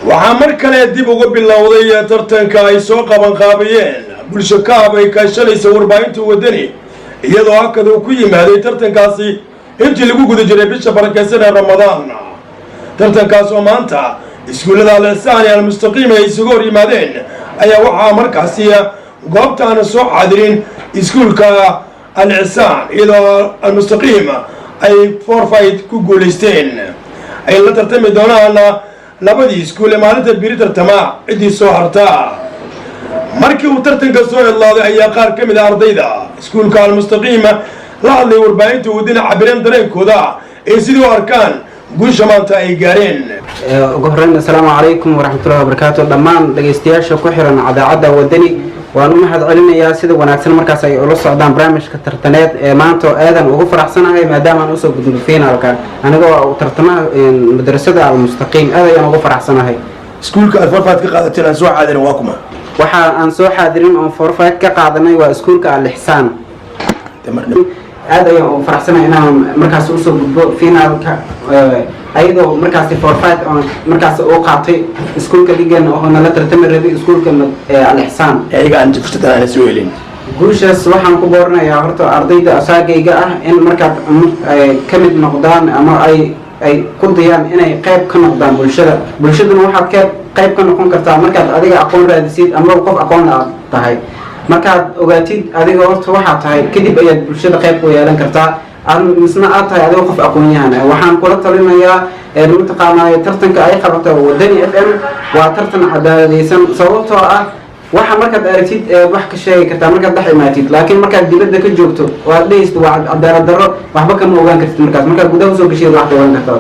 waxaa mar kale dib uga bilowday tartanka ay soo qabanqaabiyeen bulsho kaab ay kaashanaysa warbaahinta wadani iyadoo hakada uu ku yimaaday tartankaasi intii lagu guda jiray bisha barakeysan ee ramadaan. tartankaas oo maanta iskuullada al-ihsaan iyo al-mustaqiim ay isugu hor yimaadeen ayaa waxaa markaasi goobtaana soo xaadirin iskuulka al-ihsaan iyadoo al-mustaqiim ay forfait ku guulaysteen. ay la tartami doonaan labadii iskuul ee maalinta biri tartama ciddii soo hartaa. markii uu tartanka soo idlaaday ayaa qaar ka mid ah ardayda iskuulka al-mustaqiim la hadlay warbaahinta wadina cabireen dareenkooda ee sidii u arkaan guusha maanta ay gaareen. ugu horreyn assalaamu calaykum waraxmatullahi wabarakaatu. dhammaan dhagaystayaasha ku xiran idaacadda wadani waan u mahad celinayaa sida wanaagsan markaas ay ula socdaan barnaamijka tartaneed ee maanta aadan ugu faraxsanahay maadaama aan usoo gudbin finaalka anigoo tartamaha madrasada al-mustaqiim aad ayaan ugu faraxsanahay. iskuulka aad forfait ka qaadateen aan soo xaadirin waa kuma? waxa aan soo xaadirin oo forfait ka qaadanay waa iskuulka al-ihsaan. aad ayaan ugu faraxsanahay inaan markaas usoo gudbo finaalka ayadoo markaas forfait oo markaas uu qaatay iskuulka ligan oo nala tartami rabay iskuulka al-ihsaan ayaga aan fursad aan soo helin. guushaas waxaan ku booranayaa horta ardayda asaagayga ah in markaad ka mid noqdaan ama ay ku dayaan inay qayb ka noqdaan bulshaduna waxaad qayb ka noqon kartaa markaad adiga aqoon raadisid ama qof aqoon aad tahay. markaad ogaatid adiga horta waxaad tahay kadib ayaad bulshada qayb ku yeelan kartaa misna aad tahay adiga qof aqoon-yahan ah. waxaan kula talinayaa mataqaanaa tartanka ay qabato wadani FM waa tartan cadaaladaysan sababtoo ah waxa markaad aragtid wax ka sheegi kartaa markaad dhex imaatid laakiin markaad dibadda ka joogto oo aad dhehaysid waa cadaalad darro waxba kama ogaan kartid markaad gudaha usoo gasheed wax ka ogaan kartaa.